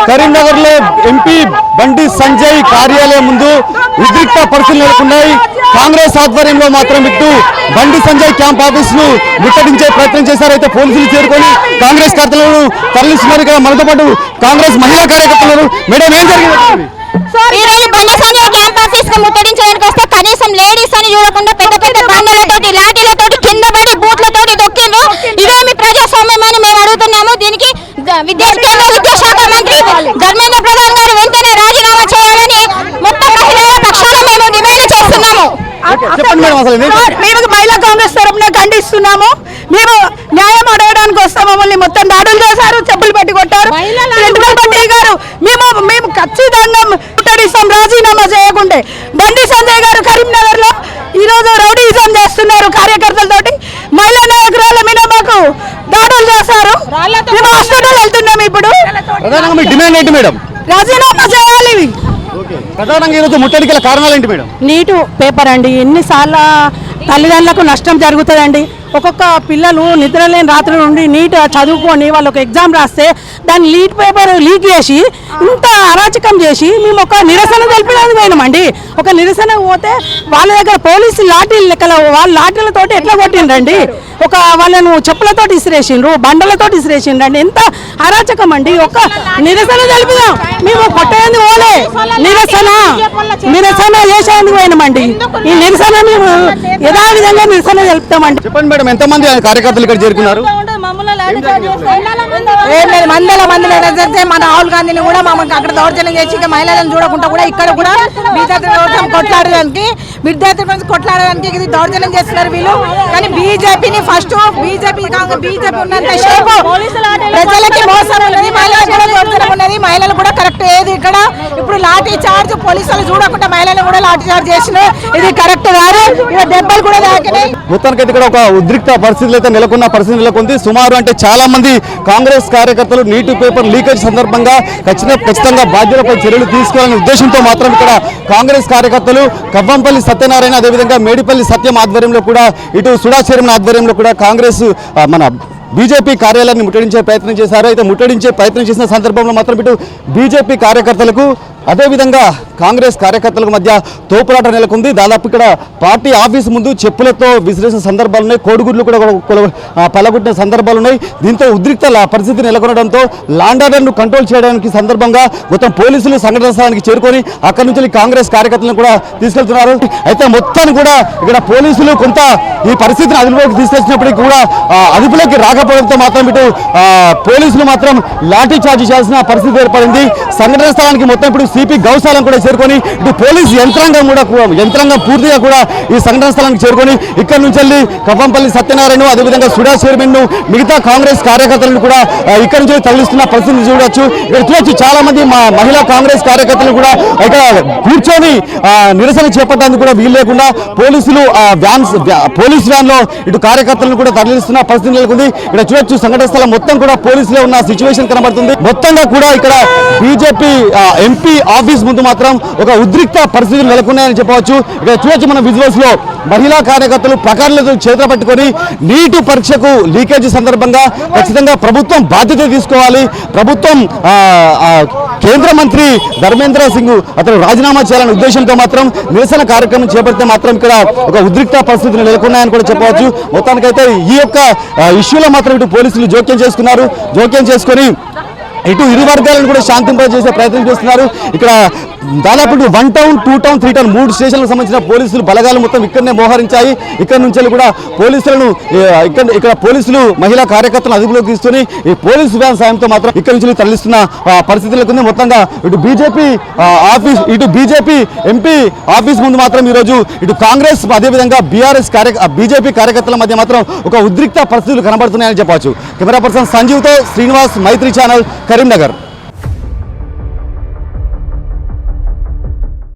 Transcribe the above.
కరీంనగర్ లో ఎంపీ బండి సంజయ్ కార్యాలయం ముందు ఉద్రిక్త పరిస్థితులు నెలకొన్నాయి. కాంగ్రెస్ ఆధ్వర్యంలో మాత్రం ఇటు బండి సంజయ్ క్యాంప్ ఆఫీస్ ను ముట్టడించే ప్రయత్నం చేశారు. అయితే పోలీసులు చేరుకొని కాంగ్రెస్ కార్యకర్తలను తరలిస్తున్నారు. ఇక్కడ మనతో పాటు కాంగ్రెస్ మహిళా కార్యకర్తలు. మేడం, ఏం జరిగింది? ఈ రోజు బండి సంజయ్ క్యాంప్ ఆఫీస్ ను ముట్టడించడానికి వస్తే కనీసం లేడీస్ అని చూడకుండా పెద్ద పెద్ద బండలతోటి లాఠీలతోటి కింద పడి బూట్లతోటి దొక్కిండ్రు. ఇదేమి ప్రజాస్వామ్యం అని మేము అడుగుతున్నాము. దీనికి విద్యాశాఖ మంత్రి ధర్మేంద్ర ప్రధాన్ గారు వెంటనే రాజీనామా చేయాలని మొత్తం మహిళల పక్షాన మేము డిమాండ్ చేస్తున్నాము. మేము మహిళా కాంగ్రెస్ తరఫున ఖండిస్తున్నాము. మేము న్యాయం అడగడానికి వస్తాం. మమ్మల్ని మొత్తం దాడులు చేశారు, చెప్పులు పెట్టి కొట్టారు. గారు మేము ఖచ్చితంగా ముట్టడిస్తాం రాజీనామా చేయకుంటే. బండి సంజయ్ గారు కరీంనగర్ లో ఈ రోజు రౌడీజం చేస్తున్నారు కార్యకర్తలతోటి. మహిళా నాయకురాల మీద మాకు దాడులు చేశారు. మేము హాస్పిటల్ వెళ్తున్నాం. ఇప్పుడు రాజీనామా చేయాలి. ప్రధానంగా ఈరోజు ముట్టడికి కారణాలు ఏంటి మేడం? నీటు పేపర్ అండి. ఎన్నిసార్లు తల్లిదండ్రులకు నష్టం జరుగుతుందండి. ఒక్కొక్క పిల్లలు నిద్రలేని రాత్రి నుండి నీట్ చదువుకొని వాళ్ళు ఒక ఎగ్జామ్ రాస్తే దాన్ని లీడ్ పేపర్ లీక్ చేసి ఇంత అరాచకం చేసి మేము ఒక నిరసన తెలిపడానికి పోయినామండి. ఒక నిరసన పోతే వాళ్ళ దగ్గర పోలీసు లాఠీలు లెక్కల వాళ్ళ లాఠీలతోటి ఎట్లా కొట్టిండ్రండి. ఒక వాళ్ళను చెప్పులతోటి ఇసిరేసిండ్రు, బండలతోటి ఇసిరేసిండ్రండి. ఎంత అరాచకం అండి. ఒక నిరసన తెలిపినాం మేము. కొట్టేందుకు పోలే, నిరసన చేసేందుకు పోయినామండి. ఈ నిరసన మేము యథావిధంగా నిరసన తెలుపుతామండి. చెప్పండి మేడం, ఎంతమంది కార్యకర్తలు ఇక్కడ చేరుకున్నారు? మందల మన రాహుల్ గాంధీని కూడా మమ్మల్ని అక్కడ దౌర్జన్యం చేసి మహిళలను చూడకుండా కూడా ఇక్కడ కూడా కొట్లాడడానికి కొట్లాడడానికి ఇది దౌర్జన్యం చేస్తున్నారు వీళ్ళు. కానీ బీజేపీని ఫస్ట్ బీజేపీ ఉన్నంత సేపు ప్రజలకి మోసం ఉన్నది, మహిళలకు కూడా దౌర్జన్యం ఉన్నది. మహిళలు కూడా కరెక్ట్ ఏది ఇక్కడ ఇప్పుడు లాఠీ చార్జ్ పోలీసులు చూడకుండా మహిళలు కూడా లాఠీ చార్జ్ చేసిన ఇది కరెక్ట్ కాదు. ఇక్కడ దెబ్బలు కూడా తాకినాయి. మొత్తానికి ఇక్కడ ఒక ఉద్రిక్త పరిస్థితులు అయితే నెలకొంది. సుమారు అంటే చాలా మంది కాంగ్రెస్ కార్యకర్తలు నీటి పేపర్ లీకేజ్ సందర్భంగా ఖచ్చితంగా బాధ్యులపై చర్యలు తీసుకోవాలనే ఉద్దేశంతో మాత్రం ఇక్కడ కాంగ్రెస్ కార్యకర్తలు కవ్వంపల్లి సత్యనారాయణ, అదేవిధంగా మేడిపల్లి సత్యం ఆధ్వర్యంలో కూడా, ఇటు సుడా చైర్మన్ ఆధ్వర్యంలో కూడా కాంగ్రెస్ మన బీజేపీ కార్యాలయాన్ని ముట్టడించే ప్రయత్నం చేశారు. అయితే ముట్టడించే ప్రయత్నం చేసిన సందర్భంలో మాత్రం ఇటు బీజేపీ కార్యకర్తలకు అదేవిధంగా కాంగ్రెస్ కార్యకర్తలకు మధ్య తోపులాట నెలకొంది. దాదాపు ఇక్కడ పార్టీ ఆఫీసు ముందు చెప్పులతో విసిరేసిన సందర్భాలు ఉన్నాయి, కోడిగుడ్లు కూడా పలగొట్టిన సందర్భాలు ఉన్నాయి. దీంతో ఉద్రిక్త పరిస్థితి నెలకొనడంతో లాండర్ను కంట్రోల్ చేయడానికి సందర్భంగా మొత్తం పోలీసులు సంఘటన స్థలానికి చేరుకొని అక్కడి నుంచి కాంగ్రెస్ కార్యకర్తలను కూడా తీసుకెళ్తున్నారు. అయితే మొత్తాన్ని కూడా ఇక్కడ పోలీసులు కొంత ఈ పరిస్థితిని అదుపులోకి తీసుకొచ్చినప్పటికీ కూడా అదుపులోకి రాకపోవడంతో మాత్రం ఇటు పోలీసులు మాత్రం లాఠీ చార్జ్ చేయాల్సిన పరిస్థితి ఏర్పడింది. సంఘటన స్థలానికి మొత్తం ఇప్పుడు సిపి గౌశాలం కూడా చేరుకొని ఇటు పోలీసు యంత్రాంగం పూర్తిగా కూడా ఈ సంఘటన స్థలానికి చేరుకొని ఇక్కడ నుంచి వెళ్ళి కవ్వంపల్లి సత్యనారాయణ, అదేవిధంగా సుడా చైర్మన్, మిగతా కాంగ్రెస్ కార్యకర్తలను కూడా ఇక్కడ నుంచి తరలిస్తున్న పరిస్థితిని చూడొచ్చు. ఇక్కడ చూడొచ్చు చాలా మంది మహిళా కాంగ్రెస్ కార్యకర్తలు కూడా ఇక్కడ కూర్చొని నిరసన చేపట్టడానికి కూడా వీలు లేకుండా పోలీసులు పోలీస్ వ్యాన్ లో ఇటు కార్యకర్తలను కూడా తరలిస్తున్న పరిస్థితి నెలకొంది. ఇక్కడ చూడొచ్చు సంఘటన స్థలం మొత్తం కూడా పోలీసులే ఉన్న సిచ్యువేషన్ కనబడుతుంది. మొత్తంగా కూడా ఇక్కడ బీజేపీ ఎంపీ ఆఫీస్ ముందు మాత్రం ఒక ఉద్రిక్త పరిస్థితులు నెలకొన్నాయని చెప్పవచ్చు. ఇక్కడ చూడొచ్చు మన విజువల్స్ లో మహిళా కార్యకర్తలు ప్రకారాలతో చేతులు పట్టుకొని నీటి పరీక్షకు లీకేజ్ సందర్భంగా ఖచ్చితంగా ప్రభుత్వం బాధ్యత తీసుకోవాలి, ప్రభుత్వం కేంద్ర మంత్రి ధర్మేంద్ర సింగ్ అతను రాజీనామా చేయాలనే ఉద్దేశంతో మాత్రం నిరసన కార్యక్రమం చేపడితే మాత్రం ఇక్కడ ఒక ఉద్రిక్త పరిస్థితులు నెలకొన్నాయని కూడా చెప్పవచ్చు. మొత్తానికైతే ఈ యొక్క ఇష్యూలో మాత్రం ఇటు పోలీసులు జోక్యం చేసుకొని ఇటు ఇరు వర్గాలను కూడా శాంతింపజేసే ప్రయత్నం చేస్తున్నారు. ఇక్కడ దాదాపు 1 టౌన్ 2 టౌన్ 3 టౌన్ 3 స్టేషన్లకు సంబంధించిన పోలీసులు బలగాలు మొత్తం ఇక్కడనే మోహరించాయి. ఇక్కడ నుంచి కూడా పోలీసులను ఇక్కడ పోలీసులు మహిళా కార్యకర్తలను అదుపులోకి తీసుకుని ఈ పోలీసు వ్యాన్ సాయంతో మాత్రం ఇక్కడ నుంచి తరలిస్తున్న పరిస్థితులకు ఉంది. మొత్తంగా ఇటు బీజేపీ ఎంపీ ఆఫీస్ ముందు మాత్రం ఈరోజు ఇటు కాంగ్రెస్ అదేవిధంగా బీజేపీ కార్యకర్తల మధ్య మాత్రం ఒక ఉద్రిక్త పరిస్థితులు కనబడుతున్నాయని చెప్పవచ్చు. కెమెరా పర్సన్ సంజీవ్తో శ్రీనివాస్, మైత్రి ఛానల్, కరీంనగర్.